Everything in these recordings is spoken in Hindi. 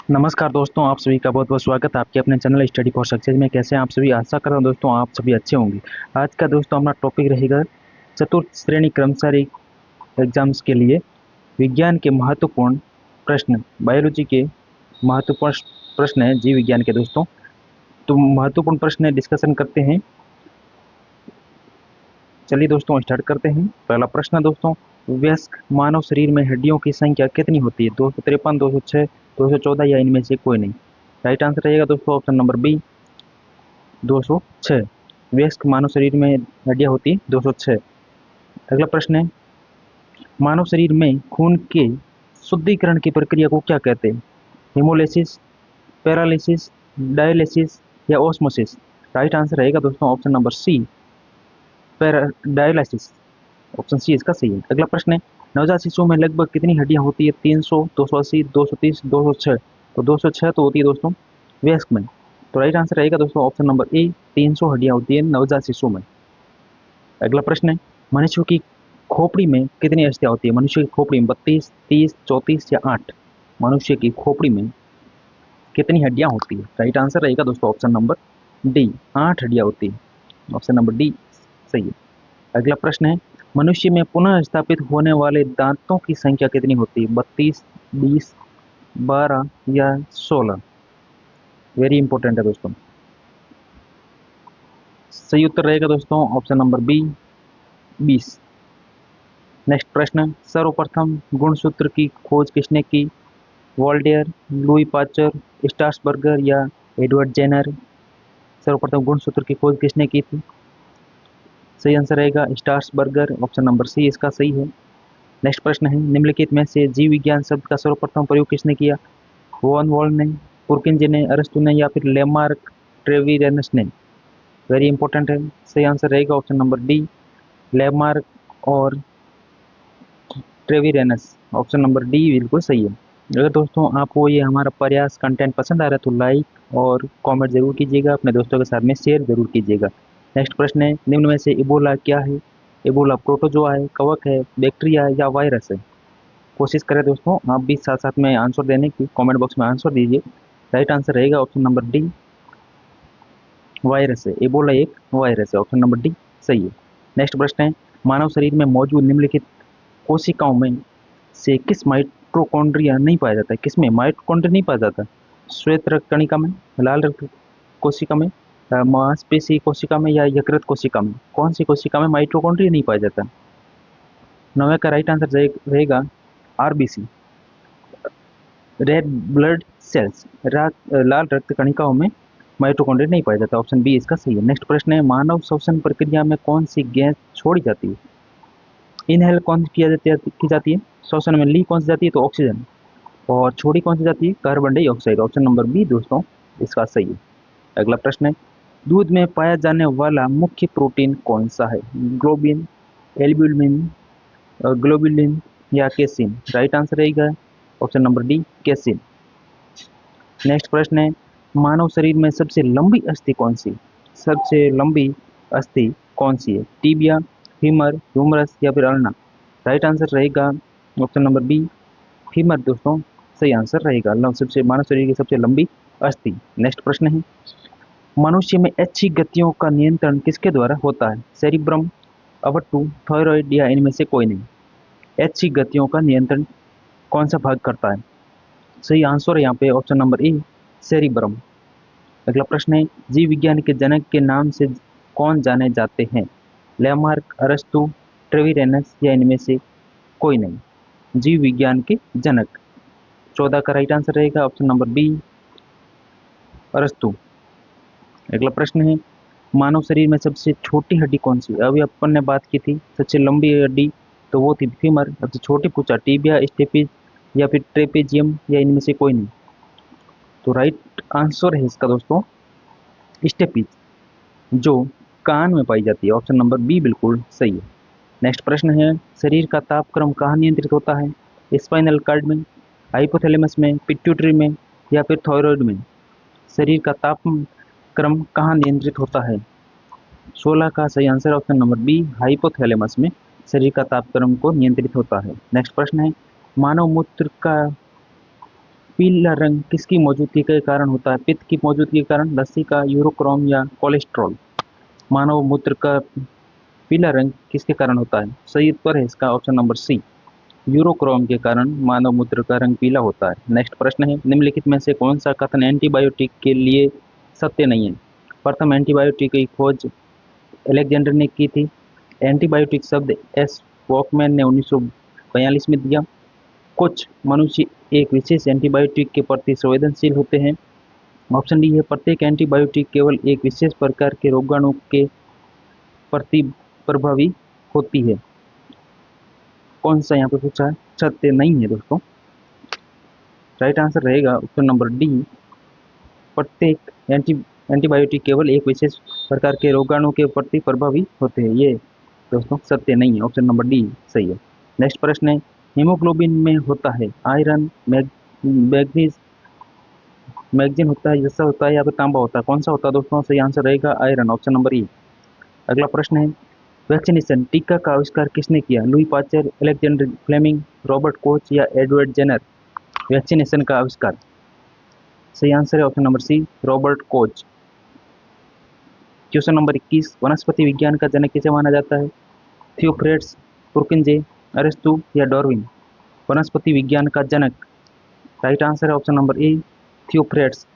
नमस्कार दोस्तों, आप सभी का बहुत बहुत स्वागत है आपके अपने चैनल स्टडी फॉर सक्सेस में। कैसे हैं आप सभी? आशा कर रहा हूं दोस्तों आप सभी अच्छे होंगे। आज का दोस्तों हमारा टॉपिक रहेगा चतुर्थ श्रेणी कर्मचारी एग्जाम्स के लिए विज्ञान के महत्वपूर्ण प्रश्न। बायोलॉजी के महत्वपूर्ण प्रश्न है जीव विज्ञान के दोस्तों। तो महत्वपूर्ण प्रश्न डिस्कशन करते हैं। चलिए दोस्तों स्टार्ट करते हैं। पहला प्रश्न दोस्तों, वयस्क मानव शरीर में हड्डियों की संख्या कितनी होती है? 253, 206, 214 या इनमें से कोई नहीं। राइट आंसर रहेगा दोस्तों ऑप्शन नंबर बी, 206। वयस्क मानव शरीर में हड्डियां होती है 206। अगला प्रश्न है, मानव शरीर में खून के शुद्धिकरण की प्रक्रिया को क्या कहते हैं? हिमोलिसिस, पैरालिसिस, डायलिसिस या ओस्मोसिस। राइट आंसर रहेगा दोस्तों option number C, dialysis. Option C इसका सही है। अगला प्रश्न है, नवजात शिशु में लगभग कितनी हड्डियां होती है? 300, 280, 230, 206। तो 206 तो होती है दोस्तों वयस्क में। तो राइट आंसर रहेगा दोस्तों ऑप्शन नंबर ए, 300 हड्डियां होती है नवजात शिशु में। अगला प्रश्न है, मनुष्य की खोपड़ी में कितनी अस्थियां होती है? मनुष्य की खोपड़ी में 32, 30, 34 या 8। मनुष्य की खोपड़ी में कितनी हड्डियां होती है? राइट आंसर रहेगा दोस्तों ऑप्शन नंबर डी, 8 हड्डियां होती है। ऑप्शन नंबर डी सही है। अगला प्रश्न है, मनुष्य में पुनः स्थापित होने वाले दांतों की संख्या कितनी होती है? 32, 20, 12 या 16। वेरी इंपॉर्टेंट है दोस्तों। सही उत्तर रहेगा दोस्तों ऑप्शन नंबर बी, 20। नेक्स्ट प्रश्न, सर्वप्रथम गुणसूत्र की खोज किसने की? वॉल्टेयर, लुई पास्चर, स्ट्रासबर्गर या एडवर्ड जेनर। सर्वप्रथम गुणसूत्र की खोज किसने की थी? सही आंसर रहेगा स्ट्रासबर्गर। ऑप्शन नंबर सी इसका सही है। नेक्स्ट प्रश्न है, निम्नलिखित में से जीव विज्ञान शब्द का सर्वप्रथम प्रयोग किसने किया? वॉन वॉल ने, पुरकिंजे ने, अरस्तु ने या फिर लेमार्क ट्रेविरेनस ने। वेरी इंपॉर्टेंट है। सही आंसर रहेगा ऑप्शन नंबर डी, लेमार्क और ट्रेविरेनस। ऑप्शन नंबर डी बिल्कुल सही है। अगर दोस्तों आपको ये हमारा प्रयास कंटेंट पसंद आ रहा है तो लाइक और कमेंट जरूर कीजिएगा, अपने दोस्तों के साथ में शेयर जरूर कीजिएगा। नेक्स्ट प्रश्न है, निम्न में से इबोला क्या है? इबोला प्रोटोजोआ है, कवक है, बैक्टीरिया या वायरस है। कोशिश करें दोस्तों आप भी साथ साथ में आंसर देने की, कमेंट बॉक्स में आंसर दीजिए। राइट आंसर रहेगा ऑप्शन नंबर डी, वायरस है। इबोला एक वायरस है। ऑप्शन नंबर डी सही है। नेक्स्ट प्रश्न है, मानव शरीर में मौजूद निम्नलिखित कोशिकाओं में से किस माइटोकॉन्ड्रिया नहीं पाया जाता है? किसमें माइटोकॉन्ड्रिया नहीं पाया जाता? श्वेत रक्त कणिका में, लाल रक्त कोशिका में, मांसपेशी कोशिका में या यकृत कोशिका में। कौन सी कोशिका में माइटोकॉन्ड्रिया नहीं पाया जाता? नवे का राइट आंसर रहेगा आरबीसी, रेड ब्लड सेल्स। लाल रक्त कणिकाओं में माइटोकॉन्ड्रिया नहीं पाया जाता। ऑप्शन बी इसका सही है। नेक्स्ट प्रश्न है, मानव श्वसन प्रक्रिया में कौन सी गैस छोड़ी जाती है? इनहेल कौन की जाती है? श्वसन में ली कौन सी जाती है? तो ऑक्सीजन। और छोड़ी कौन सी जाती है? Carbon dioxide. Option number B दोस्तों इसका सही है। अगला प्रश्न है, दूध में पाया जाने वाला मुख्य प्रोटीन कौन सा है? ग्लोबिन, एल्ब्यूमिन, ग्लोबुलिन या केसिन। राइट आंसर रहेगा option number D, casein. Next प्रश्न है, मानव शरीर में सबसे लंबी अस्थि कौन सी? सबसे लंबी अस्थि कौन सी है? टीबिया, फीमर, ह्यूमरस या फिर अल्ना। राइट आंसर रहेगा ऑप्शन नंबर बी, फीमर दोस्तों सही आंसर रहेगा। सबसे मानव शरीर की सबसे लंबी अस्थि। नेक्स्ट प्रश्न है, मनुष्य में ऐच्छिक गतियों का नियंत्रण किसके द्वारा होता है? सेरिब्रम, अवट्टू, थायराइड या इनमें से कोई नहीं। ऐच्छिक गतियों का नियंत्रण कौन सा भाग करता है? सही आंसर है यहाँ पे ऑप्शन नंबर ए, सेरिब्रम। अगला प्रश्न है, जीव विज्ञान के जनक के नाम से कौन जाने जाते हैं? लेमार्क, अरस्तु, ट्रेविरेनस या इनमें से कोई नहीं। जीव विज्ञान के जनक 14 का राइट आंसर रहेगा ऑप्शन नंबर बी, अरस्तु। अगला प्रश्न है, मानव शरीर में सबसे छोटी हड्डी कौन सी? अभी अपन ने बात की थी सबसे लंबी हड्डी, तो वो थी फीमर। सबसे छोटी पूछा टीबिया, स्टेपिज या फिर ट्रेपेजियम या इनमें से कोई नहीं। तो राइट आंसर है इसका दोस्तों स्टेपिज, जो कान में पाई जाती है। ऑप्शन नंबर बी बिल्कुल सही है। नेक्स्ट प्रश्न है, शरीर का तापक्रम कहाँ नियंत्रित होता है? स्पाइनल कार्ड में, हाइपोथैलेमस में, पिट्यूटरी में या फिर थायराइड में। शरीर का तापक्रम कहाँ नियंत्रित होता है? 16 का सही answer option number B, hypothalamus में शरीर का तापक्रम को नियंत्रित होता है। नेक्स्ट प्रश्न है, मानव मूत्र का पीला रंग किसकी मौजूदगी के कारण होता है? पित्त की मौजूदगी के कारण, लस्सी का, यूरोक्रोम या कोलेस्ट्रॉल? मानव मूत्र का पीला रंग किसके कारण होता है? सही उत्तर है इसका ऑप्शन नंबर सी, यूरोक्रोम के कारण मानव मूत्र का रंग पीला होता है। नेक्स्ट प्रश्न है, निम्नलिखित में से कौन सा कथन एंटीबायोटिक के लिए सत्य नहीं है? प्रथम एंटीबायोटिक की खोज अलेक्जेंडर ने की थी। एंटीबायोटिक शब्द एस वॉकमैन ने 1942 में दिया। कुछ मनुष्य एक विशेष एंटीबायोटिक के प्रति संवेदनशील होते हैं। ऑप्शन डी है, प्रत्येक एंटीबायोटिक केवल एक विशेष प्रकार के रोगाणु के प्रति प्रभावी होती है। कौन सा यहाँ पे पूछा है? सत्य नहीं है दोस्तों। राइट आंसर रहेगा ऑप्शन नंबर डी, प्रत्येक एंटीबायोटिक केवल एक विशेष प्रकार के रोगाणु के प्रति प्रभावी होते हैं। ये दोस्तों सत्य नहीं है, ऑप्शन नंबर डी सही है। नेक्स्ट प्रश्न है, हीमोग्लोबिन में होता है आयरन, मैग्नीज, मैग्नीज होता है, जैसा होता है या फिर तांबा होता है? कौन सा होता है दोस्तों? सही आंसर रहेगा आयरन, ऑप्शन नंबर ई। अगला प्रश्न है, वैक्सीनेशन टीका का आविष्कार किसने किया? Louis Pasteur, Alexander Fleming, Robert Koch या एडवर्ड जेनर? वैक्सीनेशन का आविष्कार सही आंसर है option number C, Robert Koch. Question number 21, वनस्पति विज्ञान का जनक किसे माना जाता है? थियोफ्रेड्स, पुरकिंजे, अरिस्तु या डार्विन? वनस्पति विज्ञान का जनक राइट आंसर है ऑप्शन नंबर ए, थियोफ्रेड्स।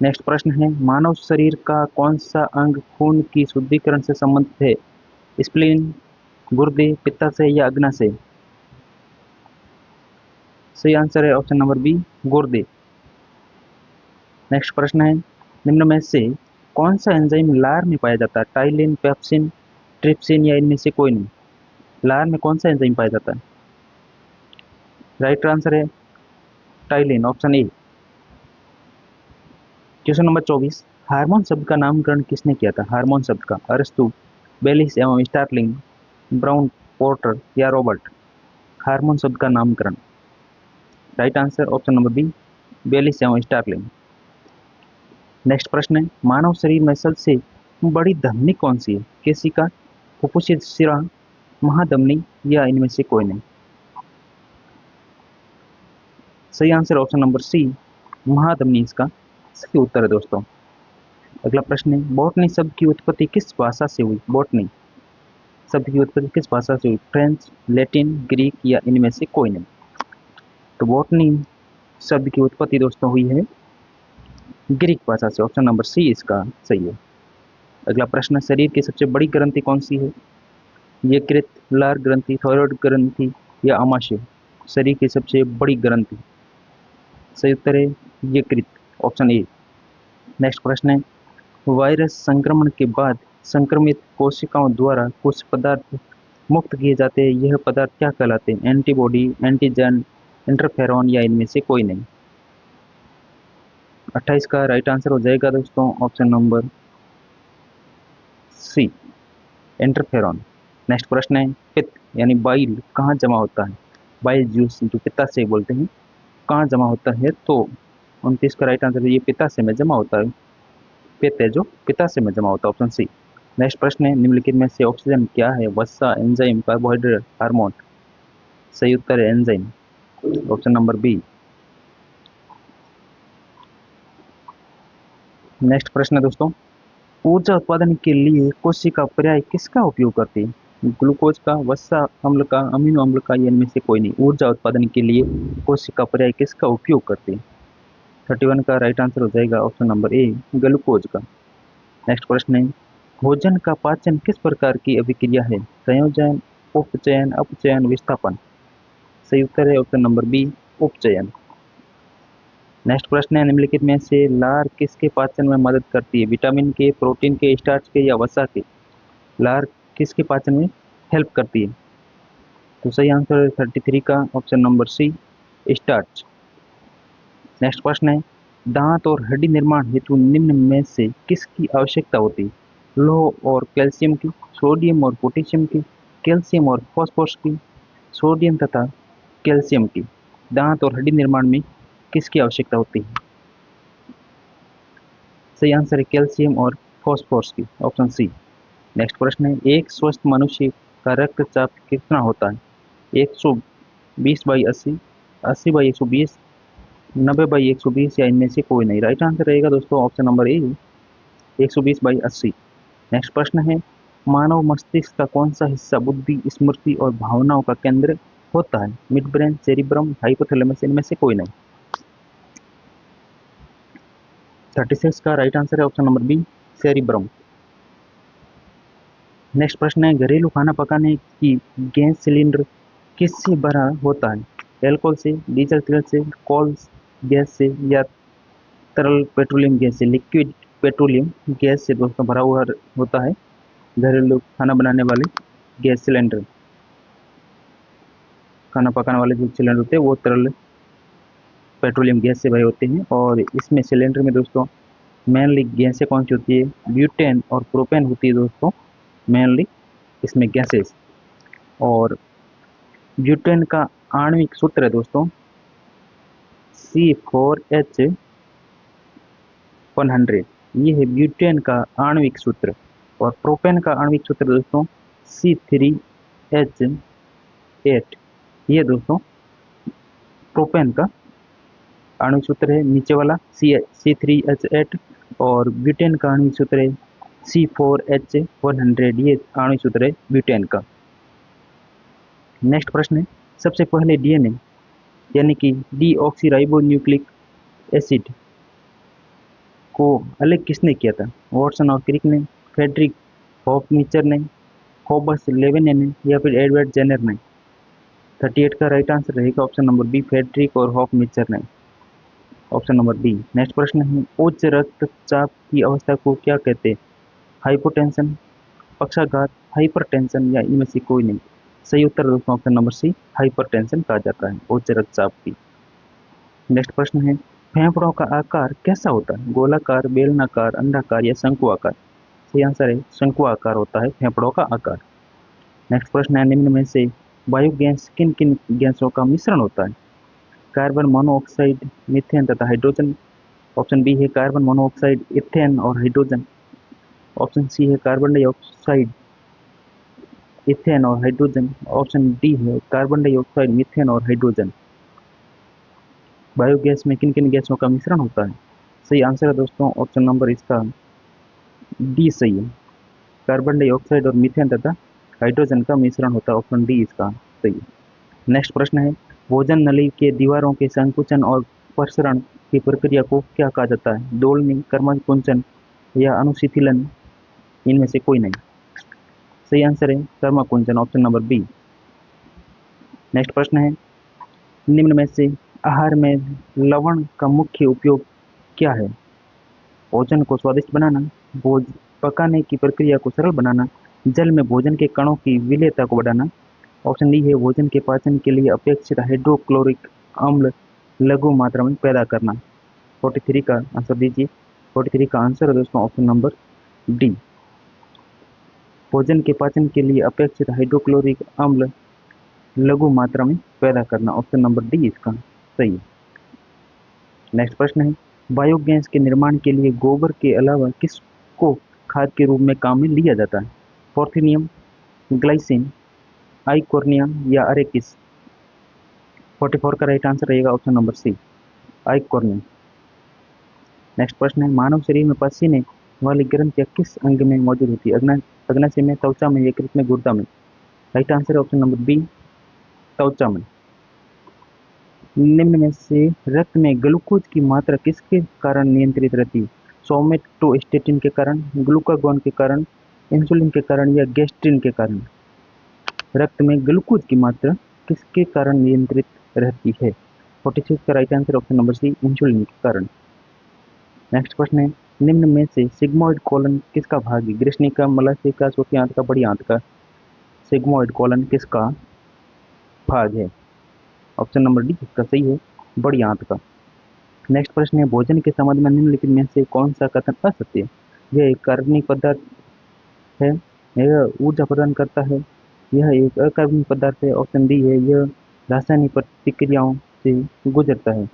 नेक्स्ट प्रश्न है, मानव शरीर का कौन सा अंग खून की शुद्धिकरण से संबंधित है? स्प्लीन, गुर्दे, पित्ताशय या अग्नाशय? सही आंसर है ऑप्शन नंबर बी, गुर्दे। नेक्स्ट प्रश्न है, निम्न में से कौन सा एंजाइम लार में पाया जाता है? टाइलिन, पेप्सिन, ट्रिप्सिन या इनमें से कोई नहीं? लार में कौन सा एंजाइम पाया जाता है? राइट आंसर है ptyalin, option A. Question number 24, hormone शब्द का नामकरण किसने किया था? हार्मोन शब्द का, अरिस्तु, बेलिस एवं स्टार्लिंग, ब्राउन, पोर्टर या रॉबर्ट? हार्मोन शब्द का नामकरण right answer option number B, Bayliss एवं स्टार्लिंग। नेक्स्ट प्रश्न है, मानव शरीर में सबसे बड़ी धमनी कौन सी है? केशिका, फुफ्फुसीय शिरा, महाधमनी या इनमें से कोई नहीं? सही आंसर ऑप्शन नंबर सी, महाधमनी इसका सही उत्तर है दोस्तों। अगला प्रश्न है, बॉटनी शब्द की उत्पत्ति किस भाषा से हुई? बॉटनी शब्द की उत्पत्ति किस भाषा से हुई? फ्रेंच, लैटिन, ग्रीक या इनमें से कोई नहीं? तो बॉटनी शब्द की उत्पत्ति दोस्तों हुई है ग्रीक भाषा से, ऑप्शन नंबर सी इसका सही है। अगला प्रश्न, शरीर की सबसे बड़ी ग्रंथि कौन सी है? यकृत, लार ग्रंथि, थायराइड ग्रंथि या आमाशय? शरीर की सबसे बड़ी ग्रंथि सही उत्तर है यकृत, ऑप्शन ए। नेक्स्ट प्रश्न है, वायरस संक्रमण के बाद संक्रमित कोशिकाओं द्वारा कुछ पदार्थ मुक्त किए जाते हैं, यह पदार्थ क्या कहलाते हैं? एंटीबॉडी, एंटीजन, इंटरफेरॉन या इनमें से कोई नहीं? 28 का राइट आंसर हो जाएगा दोस्तों option number C, interferon. Next प्रश्न है, पित्त यानी बाइल कहाँ जमा होता है? बाइल जूस जो पित्ताशय बोलते हैं, कहाँ जमा होता है? तो 29 का राइट आंसर है, ये पित्ताशय में जमा होता है। पित्त है जो पित्ताशय में जमा होता है, ऑप्शन सी। नेक्स्ट प्रश्न है, निम्नलिखित में से ऑक्सीजन क्या है? वसा, एंजाइम, कार्बोहाइड्रेट, हार्मोन? सही उत्तर है enzyme, option number B. Next प्रश्न है दोस्तों, ऊर्जा उत्पादन के लिए कोशिका पर्याय किसका उपयोग करती है? ग्लूकोज का, वसा अम्ल का, अमीनो अम्ल का या इनमें से कोई नहीं? ऊर्जा उत्पादन के लिए कोशिका पर्याय किसका उपयोग करती है? 31 का राइट आंसर हो जाएगा ऑप्शन नंबर ए, ग्लूकोज का। नेक्स्ट प्रश्न है, भोजन का पाचन किस प्रकार की अभिक्रिया है? संयोजन, उपचयन, अपचयन, विस्थापन? सही उत्तर है ऑप्शन नंबर बी, उपचयन। नेक्स्ट प्रश्न है, निम्नलिखित में से लार किसके पाचन में मदद करती है? विटामिन के, प्रोटीन के, स्टार्च के या वसा के? लार किसके पाचन में हेल्प करती है? तो सही आंसर है 33 का option number C, starch. Next प्रश्न है, दांत और हड्डी निर्माण हेतु निम्न में से किसकी आवश्यकता होती है? लोह और कैल्शियम की, सोडियम और पोटेशियम की, कैल्शियम और फॉस्फोरस की, सोडियम तथा कैल्शियम की? दांत और हड्डी निर्माण में किसकी आवश्यकता होती है? सही आंसर है कैल्शियम और फॉस्फोरस की, ऑप्शन सी। नेक्स्ट प्रश्न है, एक स्वस्थ मनुष्य का रक्तचाप कितना होता है? 120/80, 80/120, 90/120 या इनमें से कोई नहीं। राइट आंसर रहेगा दोस्तों ऑप्शन नंबर ए, 120/80। नेक्स्ट प्रश्न है, मानव मस्तिष्क का कौन सा हिस्सा बुद्धि, स्मृति और भावनाओं का केंद्र होता है? मिड ब्रेन, सेरिब्रम, हाइपोथैलेमस, इनमें से कोई नहीं। 36 का राइट आंसर है option number B, cerebrum. Next प्रश्न है, घरेलू खाना पकाने की गैस सिलेंडर किससे भरा होता है? एल्कोहल से, डीजल तेल से, कोल गैस से या तरल पेट्रोलियम गैस से? लिक्विड पेट्रोलियम गैस से दोस्तों भरा हुआ होता है घरेलू खाना बनाने वाले गैस सिलेंडर। खाना पकाने वाले जो सिलेंडर होते हैं वो तरल पेट्रोलियम गैस से भरे होते हैं। और इसमें सिलेंडर में दोस्तों मेनली गैसें कौन सी होती है? ब्यूटेन और प्रोपेन होती है दोस्तों मेनली इसमें गैसेस। और ब्यूटेन का आणविक सूत्र है दोस्तों C4H100, ये है ब्यूटेन का आणविक सूत्र। और प्रोपेन का आणविक सूत्र दोस्तों C3H8, ये दोस्तों प्रोपेन का आणविक सूत्र है नीचे वाला C3H8। और ब्यूटेन का आणविक सूत्र है C4H100, ये आणविक सूत्र है ब्यूटेन का। नेक्स्ट प्रश्न है, सबसे पहले डीएनए यानी कि डीऑक्सीराइबोन्यूक्लिक एसिड को अलग किसने किया था? वॉटसन और क्रिक ने, फ्रेडरिक हॉफमिचर ने, होबस लेवेन ने या फिर एडवर्ड जेनर ने? 38 का राइट आंसर रहेगा ऑप्शन नंबर बी, फ्रेडरिक और हॉफमिचर ने, ऑप्शन नंबर बी। नेक्स्ट प्रश्न है, उच्च रक्तचाप की अवस्था को क्या कहते हैं? हाइपोटेंशन, पक्षाघात, हाइपरटेंशन या इनमें से कोई नहीं। सही उत्तर दोस्तों ऑप्शन नंबर सी, हाइपरटेंशन कहा जाता है उच्च रक्तचाप की। नेक्स्ट प्रश्न है, फेफड़ों का आकार कैसा होता है? गोलाकार, बेलनाकार, अंडाकार या शंकु आकार? सही आंसर है शंकु आकार होता है फेफड़ों का आकार। नेक्स्ट प्रश्न है, निम्न में से बायोगैस किन किन गैसों का मिश्रण होता है? कार्बन मोनोऑक्साइड, मीथेन तथा हाइड्रोजन? ऑप्शन बी है कार्बन मोनोऑक्साइड, इथेन और हाइड्रोजन। ऑप्शन सी है कार्बन डाइऑक्साइड, इथेन और हाइड्रोजन। ऑप्शन डी है कार्बन डाइऑक्साइड, मीथेन और हाइड्रोजन। बायोगैस में किन किन गैसों का मिश्रण होता है? सही आंसर है दोस्तों ऑप्शन नंबर इसका डी सही है, कार्बन डाइऑक्साइड और मीथेन तथा हाइड्रोजन का मिश्रण होता है, ऑप्शन डी इसका सही है। नेक्स्ट प्रश्न है, भोजन नली के दीवारों के संकुचन और प्रसरण की प्रक्रिया को क्या कहा जाता है? दोलनी, कर्मकुंचन या अनुशीतलन? इनमें से कोई नहीं। सही आंसर है कर्मकुंचन, ऑप्शन नंबर बी। नेक्स्ट प्रश्न है, निम्न में से आहार में लवण का मुख्य उपयोग क्या है? भोजन को स्वादिष्ट बनाना, भोज पकाने की प्रक्रिया को सरल बनाना, जल में भोजन के कणों की विलेयता को बढ़ाना। ऑप्शन डी है भोजन के पाचन के लिए अपेक्षित हाइड्रोक्लोरिक अम्ल लघु मात्रा में पैदा करना। 43 का आंसर दीजिए। 43 का आंसर है दोस्तों ऑप्शन नंबर डी, भोजन के पाचन के लिए अपेक्षित हाइड्रोक्लोरिक अम्ल लघु मात्रा में पैदा करना, ऑप्शन नंबर डी इसका सही है। नेक्स्ट प्रश्न है, बायोगैस के निर्माण के लिए गोबर के अलावा किसको खाद के रूप में काम में लिया जाता है? पोर्थिनियम, ग्लाइसिन, आइकोर्निया या अरेकिस? 44 का राइट आंसर रहेगा option number C, Eichhornia. Next प्रश्न है, मानव शरीर में पसीने वाली ग्रंथियां किस अंग में मौजूद होती है? अग्नाशय में, त्वचा में, यकृत में, गुर्दा में? राइट आंसर है ऑप्शन नंबर बी, त्वचा में। निम्न में से रक्त में ग्लूकोज की मात्रा किसके कारण नियंत्रित रहती है? सोमेटोस्टेटिन के कारण, ग्लूकागॉन के कारण, इंसुलिन के कारण या गैस्ट्रिन के कारण? रक्त में ग्लूकोज की मात्रा किसके कारण नियंत्रित रहती है? 46 का right answer option number C, insulin के कारण। नेक्स्ट प्रश्न है, निम्न में से सिग्मोइड कोलन किसका भाग है? ग्रीष्णिका, मलासिका, छोटी आंत का, बड़ी आंत का? सिग्मोइड कोलन किसका भाग है? ऑप्शन नंबर डी इसका सही है, बड़ी आंत का। नेक्स्ट प्रश्न है, भोजन के संबंध में निम्नलिखित में से कौन सा कथन असत्य है? यह एक कार्बनिक पदार्थ है, यह ऊर्जा प्रदान करता है, यह एक अकार्बनिक पदार्थ है। ऑप्शन डी है यह रासायनिक प्रतिक्रियाओं से गुजरता है।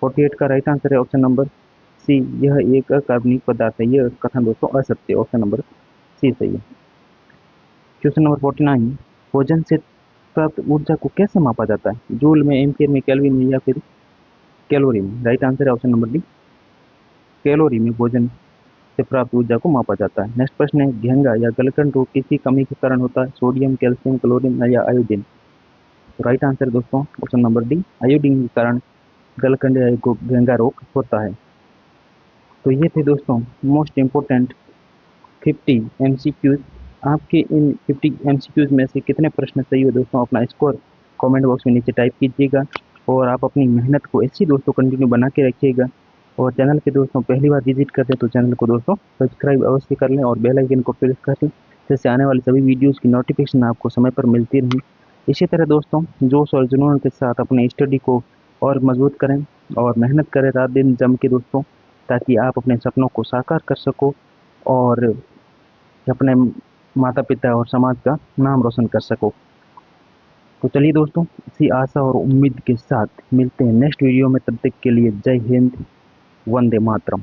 48 का राइट आंसर है ऑप्शन नंबर सी, यह एक अकार्बनिक पदार्थ है। यह कथन दोस्तों असत्य है, ऑप्शन नंबर सी सही है। क्वेश्चन नंबर 49, भोजन से प्राप्त ऊर्जा को कैसे मापा जाता है? जूल में, एम्पियर में, केल्विन में या फिर कैलोरी में? राइट आंसर है ऑप्शन नंबर डी, कैलोरी में भोजन से प्राप्त ऊर्जा को मापा जाता है। नेक्स्ट प्रश्न है, घेंगा या गलकंड रोग किसकी कमी के कारण होता है? सोडियम, कैल्शियम, क्लोरीन या आयोडीन? तो राइट आंसर है दोस्तों ऑप्शन नंबर डी, आयोडीन के कारण गलकंड या घेंगा रोग होता है। तो ये थे दोस्तों मोस्ट इम्पोर्टेंट 50 एमसीक्यूज। आपके इन 50 एमसीक्यूज में से कितने प्रश्न सही हो दोस्तों, अपना स्कोर कमेंट बॉक्स में नीचे टाइप कीजिएगा। और आप अपनी मेहनत को ऐसी दोस्तों कंटिन्यू बना के रखिएगा। और चैनल पे दोस्तों पहली बार विजिट कर रहे तो चैनल को दोस्तों सब्सक्राइब अवश्य कर लें और बेल आइकन को प्रेस कर लें, जैसे आने वाली सभी वीडियोज़ की नोटिफिकेशन आपको समय पर मिलती रही। इसी तरह दोस्तों जोश और जुनून के साथ अपने स्टडी को और मजबूत करें और मेहनत करें रात दिन जम के दोस्तों, ताकि आप अपने सपनों को साकार कर सको और अपने माता पिता और समाज का नाम रोशन कर सको। तो चलिए दोस्तों, इसी आशा और उम्मीद के साथ मिलते हैं नेक्स्ट वीडियो में। तब तक के लिए जय हिंद, वंदे मातरम।